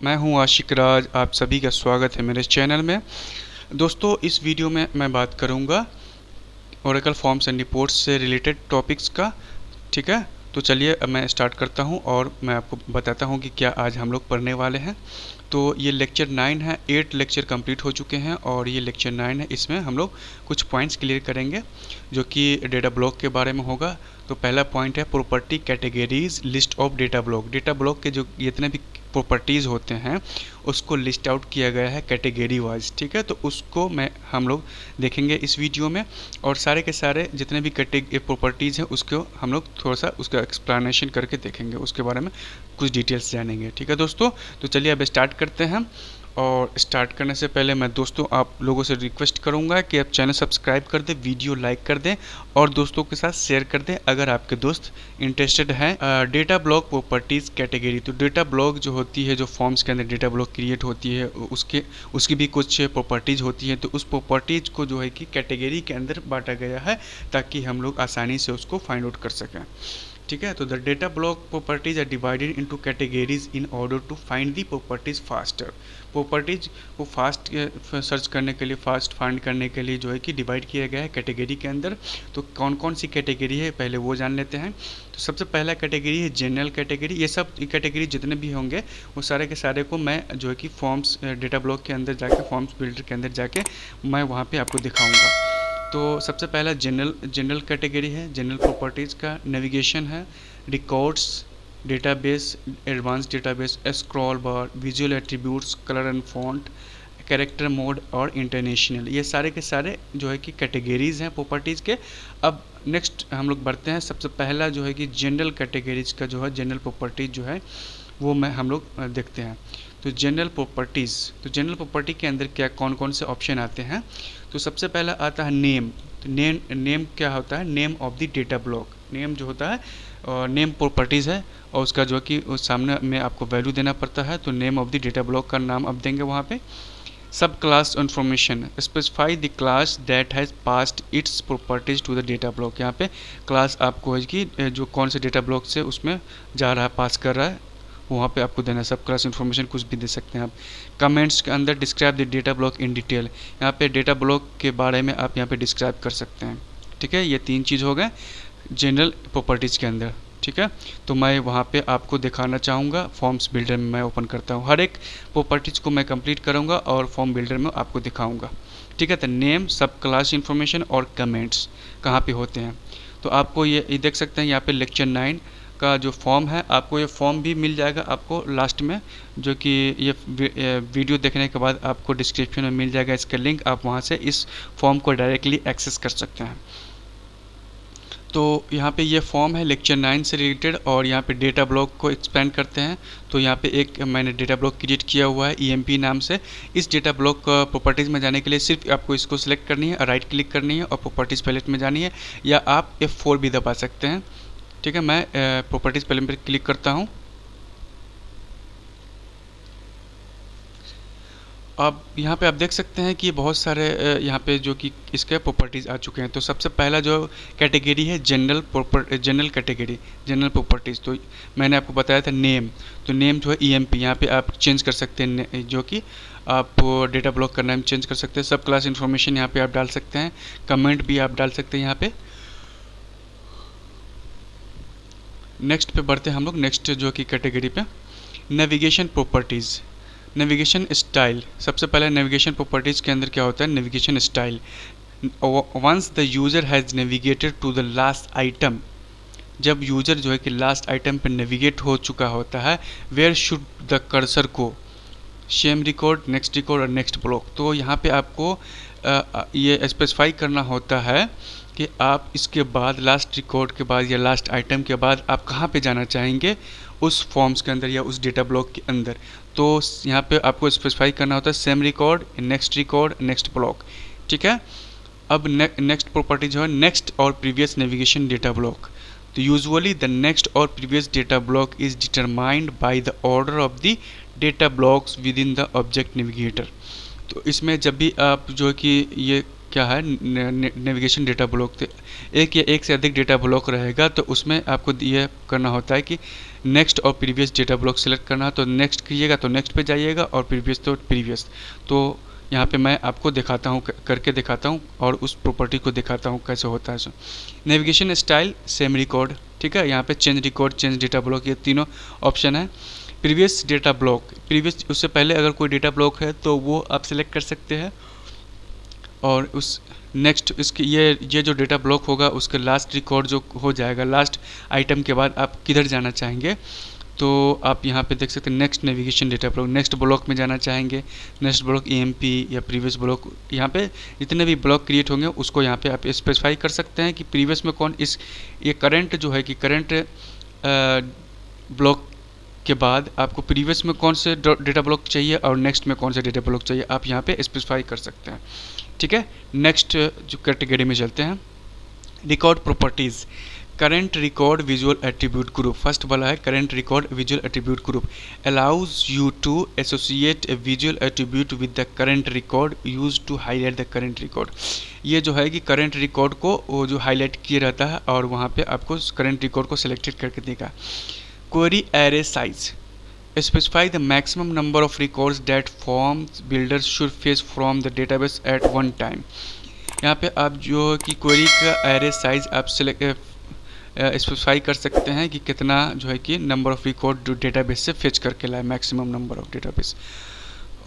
मैं हूं आशिक राज। आप सभी का स्वागत है मेरे चैनल में। दोस्तों, इस वीडियो में मैं बात करूंगा ओरेकल फॉर्म्स एंड रिपोर्ट्स से रिलेटेड टॉपिक्स का। ठीक है, तो चलिए अब मैं स्टार्ट करता हूं और मैं आपको बताता हूं कि क्या आज हम लोग पढ़ने वाले हैं। तो ये लेक्चर 9 है। 8 लेक्चर कंप्लीट हो चुके हैं और ये लेक्चर 9 है। इसमें हम लोग कुछ पॉइंट्स क्लियर करेंगे जो कि डेटा ब्लॉक के बारे में होगा। तो पहला पॉइंट है property categories list of data block. Data block के जो जितने भी प्रॉपर्टीज़ होते हैं उसको लिस्ट आउट किया गया है कैटेगरी वाइज। ठीक है, तो उसको हम लोग देखेंगे इस वीडियो में, और सारे के सारे जितने भी प्रॉपर्टीज़ हैं उसको हम लोग थोड़ा सा उसका एक्सप्लेनेशन करके देखेंगे, उसके बारे में कुछ डिटेल्स जानेंगे। ठीक है दोस्तों, तो चलिए अब स्टार्ट करते हैं। और स्टार्ट करने से पहले मैं दोस्तों आप लोगों से रिक्वेस्ट करूंगा कि आप चैनल सब्सक्राइब कर दें, वीडियो लाइक कर दें और दोस्तों के साथ शेयर कर दें अगर आपके दोस्त इंटरेस्टेड हैं। Data block properties category. तो डेटा ब्लॉक जो होती है, जो फॉर्म्स के अंदर डेटा ब्लॉक क्रिएट होती है, उसकी भी कुछ प्रॉपर्टीज़ होती हैं। तो उस प्रॉपर्टीज़ को जो है कि कैटेगरी के अंदर बांटा गया है ताकि हम लोग आसानी से उसको फाइंड आउट कर सकें। ठीक है, तो the data block properties are divided into categories in order to find the properties faster. Properties को फास्ट सर्च करने के लिए, फास्ट फाइंड करने के लिए जो है कि डिवाइड किया गया है कैटेगरी के अंदर। तो कौन कौन सी कैटेगरी है पहले वो जान लेते हैं। तो सबसे पहला कैटेगरी है जनरल कैटेगरी। ये सब कैटेगरी जितने भी होंगे वो सारे के सारे को मैं जो है कि फॉर्म्स डेटा ब्लॉक के अंदर जाके, फॉर्म्स बिल्डर के अंदर जाके मैं वहाँ पे आपको दिखाऊंगा। तो सबसे पहला जनरल कैटेगरी है। जनरल प्रॉपर्टीज़ का नेविगेशन है, records, database, advance database, scroll bar, visual attributes, colour and font, character mode और इंटरनेशनल। ये सारे के सारे जो है कि कैटेगरीज़ हैं प्रॉपर्टीज़ के। अब नेक्स्ट हम लोग बढ़ते हैं। सबसे पहला जो है कि जनरल कैटेगरीज का जो है, जनरल प्रॉपर्टीज जो है वो हम लोग देखते हैं। तो जनरल प्रॉपर्टीज़, तो जनरल प्रॉपर्टी के अंदर क्या कौन कौन से ऑप्शन आते हैं। तो सबसे पहला आता है नेम। तो नेम क्या होता है? Name of the data block. Name जो होता है नेम प्रॉपर्टीज़ है और उसका जो कि उस सामने में आपको वैल्यू देना पड़ता है। तो name of the data block का नाम अब देंगे वहाँ पे। Sub class information, specify the class that has passed its properties to the data block. यहाँ पे क्लास आपको है कि जो कौन से डेटा ब्लॉक से उसमें जा रहा है, पास कर रहा है, वहाँ पे आपको देना। सब क्लास इन्फॉर्मेशन कुछ भी दे सकते हैं आप। कमेंट्स के अंदर describe the data block in detail. यहाँ पे डेटा ब्लॉक के बारे में आप यहाँ पे डिस्क्राइब कर सकते हैं। ठीक है, ये 3 चीज़ हो गए जनरल प्रॉपर्टीज़ के अंदर। ठीक है, तो मैं वहाँ पे आपको दिखाना चाहूँगा। फॉर्म्स बिल्डर में मैं ओपन करता हूँ, हर एक प्रॉपर्टीज़ को मैं कंप्लीट करूँगा और फॉर्म बिल्डर में आपको दिखाऊँगा। ठीक है, तो नेम, सब क्लास इन्फॉर्मेशन और कमेंट्स कहाँ पे होते हैं। तो आपको ये देख सकते हैं यहाँ पे लेक्चर 9 का जो फॉर्म है, आपको ये फॉर्म भी मिल जाएगा आपको लास्ट में, जो कि ये वीडियो देखने के बाद आपको डिस्क्रिप्शन में मिल जाएगा इसका लिंक। आप वहाँ से इस फॉर्म को डायरेक्टली एक्सेस कर सकते हैं। तो यहाँ पे ये फॉर्म है लेक्चर 9 से रिलेटेड और यहाँ पे डेटा ब्लॉक को एक्सपेंड करते हैं। तो यहाँ पे एक मैंने डेटा ब्लॉक क्रिएट किया हुआ है EMP नाम से। इस डेटा ब्लॉक प्रॉपर्टीज़ में जाने के लिए सिर्फ आपको इसको सिलेक्ट करनी है, राइट क्लिक करनी है और प्रॉपर्टीज़ पैलेट में जानी है, या आप F4 भी दबा सकते हैं। ठीक है, मैं प्रॉपर्टीज़ पैलेट पर क्लिक करता हूँ। अब यहाँ पे आप देख सकते हैं कि बहुत सारे यहाँ पे जो कि इसके प्रॉपर्टीज़ आ चुके हैं। तो सबसे पहला जो कैटेगरी है जनरल कैटेगरी, जनरल प्रॉपर्टीज़। तो मैंने आपको बताया था नेम। तो नेम जो है EMP, यहाँ पे आप चेंज कर सकते हैं, जो कि आप डेटा ब्लॉक का नाम चेंज कर सकते हैं। सब क्लास इन्फॉर्मेशन यहाँ पे आप डाल सकते हैं, कमेंट भी आप डाल सकते हैं यहाँ पे। नेक्स्ट पे बढ़ते हैं हम लोग, नेक्स्ट जो कि कैटेगरी पे नेविगेशन प्रॉपर्टीज़। नेविगेशन स्टाइल, सबसे पहले नेविगेशन प्रॉपर्टीज़ के अंदर क्या होता है? Navigation style. Once the user has navigated to the last item, जब यूज़र जो है कि लास्ट आइटम पर नेविगेट हो चुका होता है, वेयर शुड द कर्सर को, सेम रिकॉर्ड, नेक्स्ट रिकॉर्ड और नेक्स्ट ब्लॉक। तो यहाँ पे आपको ये स्पेसिफाई करना होता है कि आप इसके बाद, लास्ट रिकॉर्ड के बाद या लास्ट आइटम के बाद आप कहाँ पे जाना चाहेंगे उस फॉर्म्स के अंदर या उस डेटा ब्लॉक के अंदर। तो यहाँ पे आपको स्पेसिफाई करना होता है सेम रिकॉर्ड, नेक्स्ट ब्लॉक। ठीक है, अब नेक्स्ट प्रॉपर्टी जो है नेक्स्ट और प्रीवियस नेविगेशन डेटा ब्लॉक। तो यूजुअली द नेक्स्ट और previous data block is determined by the order of the data blocks with in the object navigator. तो इसमें जब भी आप जो कि ये क्या है, नेविगेशन डेटा ब्लॉक। एक या एक से अधिक डेटा ब्लॉक रहेगा तो उसमें आपको ये करना होता है कि नेक्स्ट और प्रीवियस डेटा ब्लॉक सेलेक्ट करना है, तो नेक्स्ट कीजिएगा तो नेक्स्ट पे जाइएगा और प्रीवियस तो प्रीवियस। तो यहाँ पे मैं आपको दिखाता हूँ, करके दिखाता हूँ और उस प्रॉपर्टी को दिखाता हूँ कैसे होता है। नेविगेशन स्टाइल सेम रिकॉर्ड, ठीक है। यहाँ पे change record, change data block, ये तीनों ऑप्शन है। प्रीवियस डेटा ब्लॉक, प्रीवियस उससे पहले अगर कोई डेटा ब्लॉक है तो वो आप सिलेक्ट कर सकते हैं, और उस नेक्स्ट इसके ये जो डेटा ब्लॉक होगा उसके लास्ट रिकॉर्ड जो हो जाएगा, लास्ट आइटम के बाद आप किधर जाना चाहेंगे तो आप यहाँ पे देख सकते हैं next navigation data block, next block में जाना चाहेंगे, नेक्स्ट ब्लॉक EMP या प्रीवियस ब्लॉक। यहाँ पे जितने भी ब्लॉक क्रिएट होंगे उसको यहाँ पे आप स्पेसिफाई कर सकते हैं कि प्रीवियस में कौन, इस ये करंट जो है कि करंट ब्लॉक के बाद आपको प्रीवियस में कौन से डेटा ब्लॉक चाहिए और नेक्स्ट में कौन से डेटा ब्लॉक चाहिए, आप यहाँ पे स्पेसिफाई कर सकते हैं, ठीक है। नेक्स्ट जो कैटेगरी में चलते हैं, record properties. Current record visual attribute group, first वाला है current record visual attribute group, allows you to associate a visual attribute with the current record use to highlight the current record. ये जो है कि current record को वो जो highlight किया रहता है और वहाँ पे आपको करंट रिकॉर्ड को सिलेक्टेड करके देगा। Query array size, specify the maximum number of records that form builders should fetch from the database at one time। यहाँ पे आप जो कि क्वेरी का एरे साइज आप स्पेसिफाई कर सकते हैं कि कितना जो है कि नंबर ऑफ रिकॉर्ड जो डेटाबेस से फेच करके लाए, मैक्सिमम नंबर ऑफ डेटाबेस।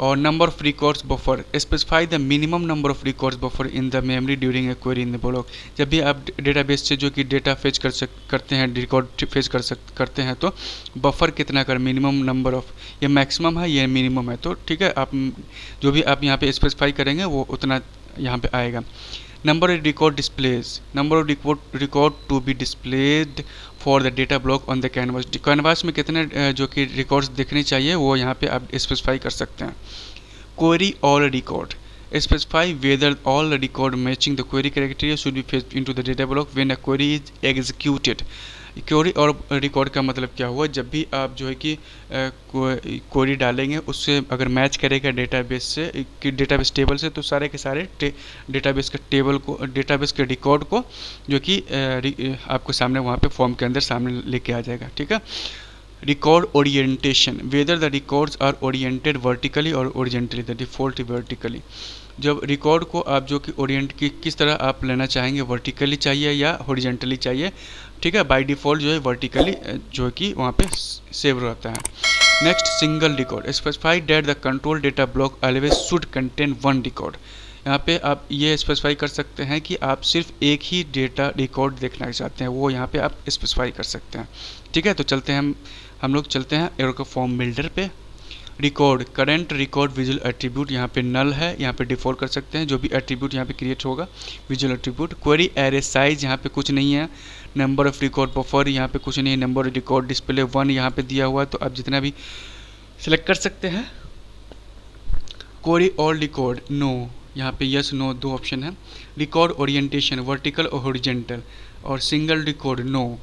और number of records buffer, specify the minimum number of records buffer in the memory during a query in the block. जब भी आप डेटाबेस से जो कि डेटा फेच करते हैं, रिकॉर्ड फेच करते हैं तो बफर कितना कर, मिनिमम नंबर ऑफ, ये मैक्सिमम है ये मिनिमम है, तो ठीक है आप जो भी आप यहाँ पे स्पेसिफाई करेंगे वो उतना यहाँ पे आएगा। Number of record displays, number of record to be displayed for the data block on the canvas. Canvas में कितने जो कि रिकॉर्ड्स दिखने चाहिए वो यहाँ पे आप स्पेसिफाई कर सकते हैं। Query all record, specify whether all record matching the query criteria should be fetched into the data block when a query is executed. Query और रिकॉर्ड का मतलब क्या हुआ, जब भी आप जो है कि क्वेरी डालेंगे उससे अगर मैच करेगा डेटाबेस से कि डेटाबेस टेबल से, तो सारे के सारे डेटाबेस के टेबल को, डेटाबेस के रिकॉर्ड को जो कि आपको सामने वहाँ पे फॉर्म के अंदर सामने लेके आ जाएगा, ठीक है। Record orientation, whether the records are oriented vertically और ओरिजेंटली, द डिफॉल्ट वर्टिकली। जब रिकॉर्ड को आप जो कि ओरिएंट की किस तरह आप लेना चाहेंगे, वर्टिकली चाहिए या हॉरिजॉन्टली चाहिए, ठीक है। बाय डिफ़ॉल्ट जो है वर्टिकली जो है कि वहाँ पे सेव रहता है। Next single record, specify that the control data block always should contain one record. यहाँ पे आप ये स्पेसिफाई कर सकते हैं कि आप सिर्फ एक ही डेटा रिकॉर्ड देखना चाहते हैं, वो यहाँ पे आप स्पेसिफाई कर सकते हैं, ठीक है। तो चलते हैं हम लोग चलते हैं एरोका फॉर्म बिल्डर पे। Record, current record visual attribute यहाँ पे नल है, यहाँ पे डिफॉल्ट कर सकते हैं जो भी एट्रीब्यूट यहाँ पे क्रिएट होगा visual attribute. Query array size, यहाँ पे कुछ नहीं है। नंबर ऑफ रिकॉर्ड बफर, यहाँ पे कुछ नहीं है। नंबर ऑफ रिकॉर्ड डिस्प्ले 1 यहाँ पे दिया हुआ है, तो आप जितना भी सिलेक्ट कर सकते हैं। क्वेरी ऑल रिकॉर्ड, नो, यहाँ पे यस नो दो ऑप्शन है। रिकॉर्ड ओरिएंटेशन, वर्टिकल और हॉरिजॉन्टल, और सिंगल रिकॉर्ड नो,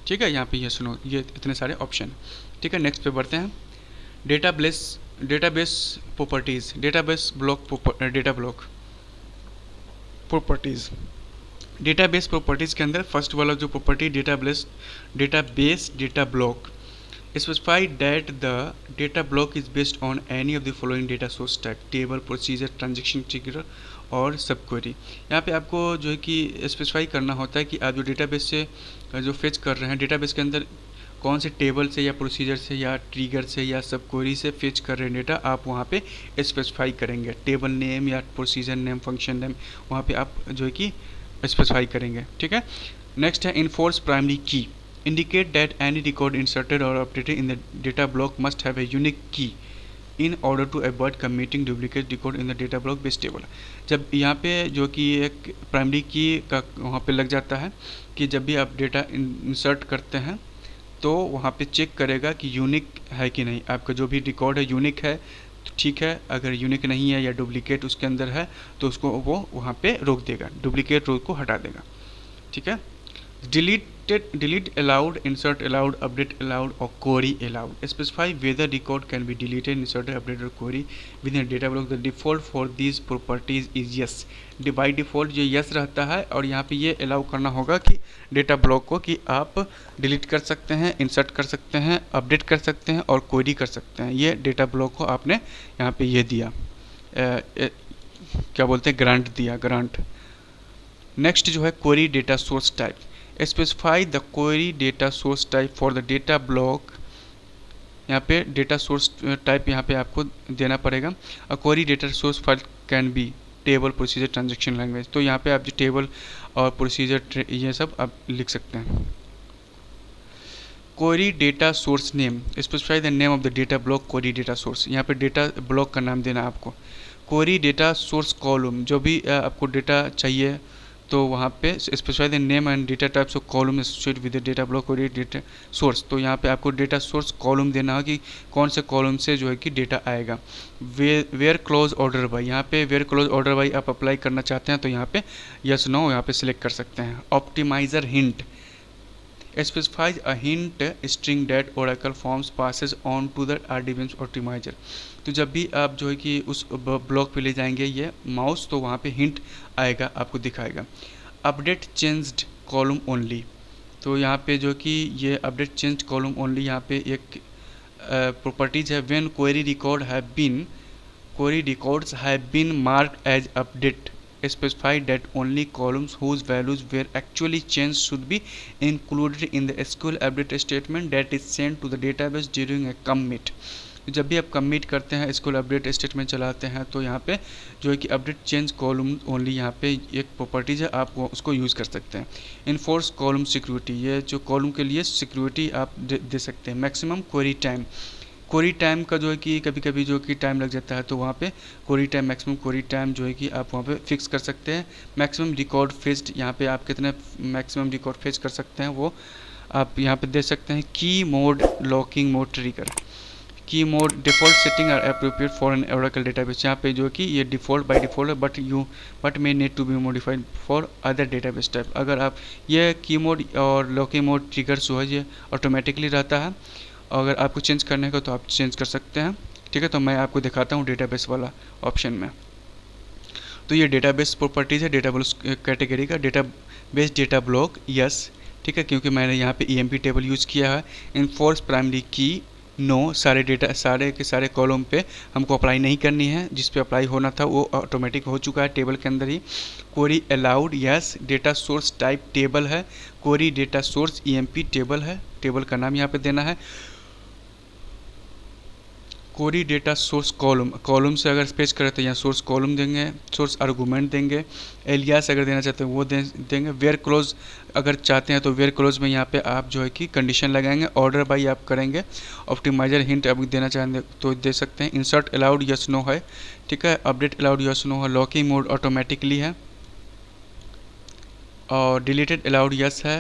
ठीक है। यहाँ पे यस नो, ये इतने सारे ऑप्शन, ठीक है। नेक्स्ट पे बढ़ते हैं। Database properties, database block, data block properties. Database properties के अंदर फर्स्ट वाला जो property database data block, specify that the data block is based on any of the following data source type, table, procedure, transaction trigger और सब query. यहाँ पे आपको जो है कि स्पेसिफाई करना होता है कि आप जो डेटाबेस से जो फेच कर रहे हैं, डेटाबेस के अंदर कौन से टेबल से या प्रोसीजर से या ट्रिगर से या सब क्वेरी से फेच कर रहे हैं डेटा, आप वहाँ पे स्पेसिफाई करेंगे। टेबल नेम या प्रोसीजर नेम, फंक्शन नेम, वहाँ पे आप जो है कि स्पेसिफाई करेंगे, ठीक है। नेक्स्ट है इन्फोर्स प्राइमरी की, indicate that any record inserted or updated in the data block must have a unique key in order to avoid committing duplicate record in the data block based table। जब यहाँ पे जो कि एक primary की का वहाँ पे लग जाता है कि जब भी आप डेटा इंसर्ट करते हैं तो वहाँ पे चेक करेगा कि यूनिक है कि नहीं, आपका जो भी रिकॉर्ड है यूनिक है तो ठीक है, अगर यूनिक नहीं है या डुप्लीकेट उसके अंदर है तो उसको वो वहाँ पे रोक देगा, डुप्लीकेट रोक को हटा देगा, ठीक है। delete allowed, insert allowed, update allowed और query allowed. Specify whether record can be deleted, inserted, updated or query within a data block. The default for these properties is yes. by default ये yes रहता है और यहाँ पे ये allow करना होगा कि डेटा ब्लॉक को कि आप डिलीट कर सकते हैं, इंसर्ट कर सकते हैं, अपडेट कर सकते हैं और क्वेरी कर सकते हैं. ये डेटा ब्लॉक को आपने यहाँ पे ये दिया, क्या बोलते हैं, ग्रांट दिया, ग्रांट. नेक्स्ट जो है query data source type. Specify the query data source type for the data block. यहाँ पे डेटा सोर्स टाइप यहाँ पे आपको देना पड़ेगा. A query data source file can be table, procedure, transaction language. तो यहाँ पे आप जो टेबल और प्रोसीजर ये सब आप लिख सकते हैं. Query data source name. Specify the name of the data block query data source. यहाँ पे डेटा ब्लॉक का नाम देना आपको. क्वेरी डेटा सोर्स कॉलम, जो भी आपको डेटा चाहिए तो वहाँ पे specify the name and data types of column associated with the data block query data source. तो यहाँ पे आपको डेटा सोर्स कॉलम देना है कि कौन से कॉलम से जो है कि डेटा आएगा. Where clause order by. यहाँ पे वेयर क्लोज ऑर्डर बाई आप अप्लाई करना चाहते हैं तो यहाँ पे यस नो यहाँ पे सिलेक्ट कर सकते हैं. Optimizer hint. specifies a hint string that Oracle Forms passes on to the RDBMS optimizer. तो जब भी आप जो है कि उस ब्लॉक पे ले जाएंगे ये माउस तो वहाँ पे हिंट आएगा, आपको दिखाएगा. Update changed column only. तो यहाँ पे जो कि ये अपडेट चेंज्ड कॉलम ओनली यहाँ पे एक प्रॉपर्टीज है. When query records have been marked as update, specify that only columns whose values were actually changed should be included in the SQL update statement that is sent to the database during a commit. जब भी आप commit करते हैं, SQL update statement चलाते हैं तो यहाँ पे जो है कि अपडेट चेंज कॉलम ओनली यहाँ पे एक प्रॉपर्टीज है, आप उसको यूज़ कर सकते हैं. Enforce column security. ये जो कॉलम के लिए सिक्योरिटी आप दे सकते हैं. Maximum query time. Query time का जो है कि कभी कभी जो कि टाइम लग जाता है तो वहाँ पे query time, maximum query time जो है कि आप वहाँ पे फिक्स कर सकते हैं. Maximum record fetched. यहाँ पे आप कितने मैक्सिमम रिकॉर्ड फेच कर सकते हैं वो आप यहाँ पे दे सकते हैं. Key mode, locking mode, trigger. Key mode default setting are appropriate for an Oracle database. यहाँ पे जो कि ये डिफ़ॉल्ट बाय डिफ़ॉल्ट है but may need to be modified for other database type. अगर आप ये की मोड और लॉकिंग मोड ट्रिगर जो है ये ऑटोमेटिकली रहता है. अगर आपको चेंज करने का तो आप चेंज कर सकते हैं. ठीक है, तो मैं आपको दिखाता हूँ डेटाबेस वाला ऑप्शन में. तो ये डेटाबेस प्रॉपर्टीज़ है डेटाबेस कैटेगरी का. Database data block yes. ठीक है, क्योंकि मैंने यहाँ पे EMP टेबल यूज़ किया है. इन्फोर्स प्राइमरी की नो. सारे डेटा सारे के सारे कॉलम पे हमको अप्लाई नहीं करनी है. जिस पे अप्लाई होना था वो ऑटोमेटिक हो चुका है टेबल के अंदर ही. Query allowed yes. Data source type table है. Query data source EMP table है. टेबल का नाम यहाँ पे देना है. Query data source column. Column से अगर पेश करें तो यहाँ सोर्स कॉलम देंगे, सोर्स आर्गूमेंट देंगे. एलियास अगर देना चाहते हैं वो देंगे. वेयर क्लोज अगर चाहते हैं तो वेयर क्लोज में यहाँ पे आप जो है कि कंडीशन लगाएंगे. ऑर्डर बाई आप करेंगे. ऑप्टिमाइजर हिंट आप देना चाहेंगे तो दे सकते हैं. इंसर्ट अलाउड यस नो है. ठीक है, अपडेट अलाउड यस नो है. लॉकिंग मोड ऑटोमेटिकली है और डिलीटेड अलाउड यस है.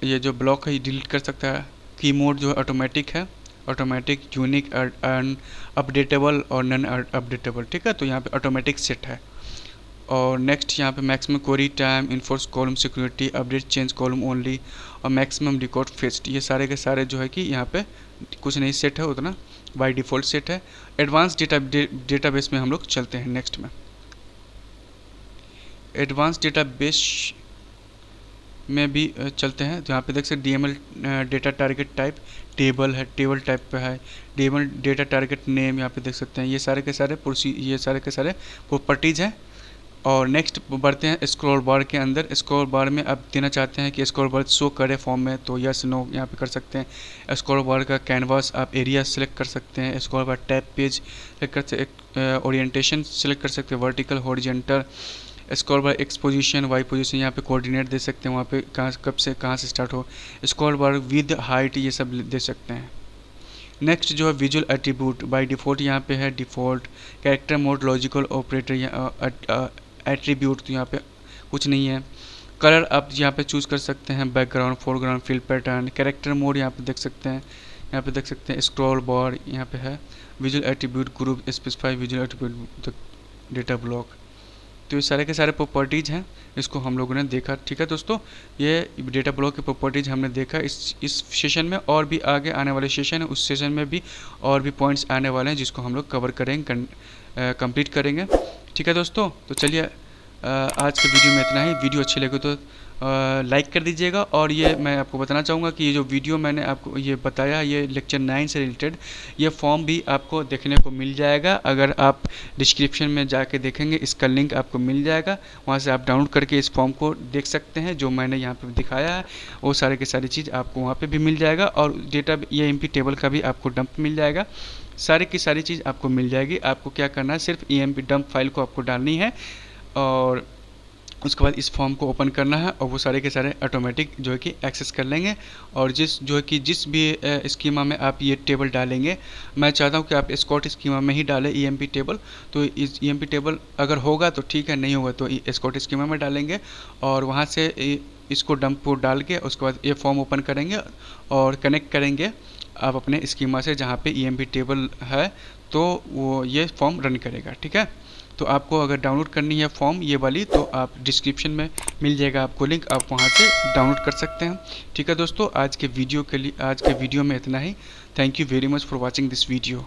ये जो ब्लॉक है ये डिलीट कर सकता है. की मोड जो है ऑटोमेटिक है, ऑटोमेटिक, यूनिक, अपडेटेबल और नॉन अपडेटेबल. ठीक है, तो यहाँ पे ऑटोमेटिक सेट है. और नेक्स्ट यहाँ पे maximum query time, enforce column security, update change column only और मैक्सिमम रिकॉर्ड फेच्ड. ये सारे के सारे जो है कि यहाँ पे कुछ नहीं सेट है, उतना बाय डिफ़ॉल्ट सेट है. एडवांस डेटाबेस में हम लोग चलते हैं नेक्स्ट में. एडवांस डेटाबेस में भी चलते हैं. तो यहाँ पे देख सकते DML data target type table है, टेबल टाइप पे है. DML डेटा टारगेट नेम यहाँ पे देख सकते हैं. ये सारे के सारे प्रॉपर्टीज़ हैं. और नेक्स्ट बढ़ते हैं स्क्रॉल बार के अंदर. स्क्रॉल बार में आप देना चाहते हैं कि स्क्रॉल बार शो करे फॉर्म में तो यस नो यहाँ पे कर सकते हैं. स्क्रॉल बार का कैनवास आप एरिया सेलेक्ट कर सकते हैं. Scroll bar tab page select कर सकते, ओरिएंटेशन सेलेक्ट कर सकते हैं, vertical, horizontal. Scroll bar X position, Y position, यहाँ पे कोऑर्डिनेट दे सकते हैं वहाँ पे कब से कहाँ से स्टार्ट हो. स्क्रॉल बार विद हाइट ये सब दे सकते हैं. नेक्स्ट जो है विजुअल एट्रीब्यूट. बाय डिफ़ॉल्ट यहाँ पे है default. Character mode, logical operator, attribute तो यहाँ पे कुछ नहीं है. कलर आप यहाँ पे चूज़ कर सकते हैं, background, foreground, fill pattern. Character mode यहाँ पे देख सकते हैं, यहाँ पे देख सकते हैं. स्क्रॉल बार यहाँ पे है. Visual attribute group. Specify visual attribute data block. तो ये सारे के सारे प्रॉपर्टीज़ हैं, इसको हम लोगों ने देखा। ठीक है दोस्तों, ये डेटा ब्लॉक की प्रॉपर्टीज़ हमने देखा इस सेशन में, और भी आगे आने वाले सेशन है उस सेशन में भी और भी पॉइंट्स आने वाले हैं जिसको हम लोग कवर करेंगे, कंप्लीट करेंगे। ठीक है दोस्तों, तो चलिए आज के वीडियो में इतना ही। वीडियो अच्छी लगे तो लाइक कर दीजिएगा। और ये मैं आपको बताना चाहूँगा कि ये जो वीडियो मैंने आपको ये बताया, ये लेक्चर 9 से रिलेटेड ये फॉर्म भी आपको देखने को मिल जाएगा। अगर आप डिस्क्रिप्शन में जाके देखेंगे, इसका लिंक आपको मिल जाएगा, वहाँ से आप डाउनलोड करके इस फॉर्म को देख सकते हैं। जो मैंने यहाँ पे दिखाया है वो सारे के सारी चीज़ आपको वहाँ पे भी मिल जाएगा, और डेटा EMP टेबल का भी आपको डंप मिल जाएगा। सारी की सारी चीज़ आपको मिल जाएगी। आपको क्या करना है, सिर्फ EMP डंप फाइल को आपको डालनी है, और उसके बाद इस फॉर्म को ओपन करना है, और वो सारे के सारे ऑटोमेटिक जो है कि एक्सेस कर लेंगे। और जिस भी स्कीमा में आप ये टेबल डालेंगे, मैं चाहता हूँ कि आप स्कॉट स्कीमा में ही डालें EMP टेबल। तो इस EMP टेबल अगर होगा तो ठीक है, नहीं होगा तो स्कॉट स्कीमा में डालेंगे, और वहाँ से इसको डंप को डाल के उसके बाद ये फॉर्म ओपन करेंगे और कनेक्ट करेंगे आप अपने स्कीमा से जहाँ पे EMP टेबल है, तो वो ये फॉर्म रन करेगा। ठीक है, तो आपको अगर डाउनलोड करनी है फॉर्म ये वाली, तो आप डिस्क्रिप्शन में मिल जाएगा आपको लिंक, आप वहाँ से डाउनलोड कर सकते हैं। ठीक है दोस्तों, आज के वीडियो में इतना ही। Thank you very much for watching this video.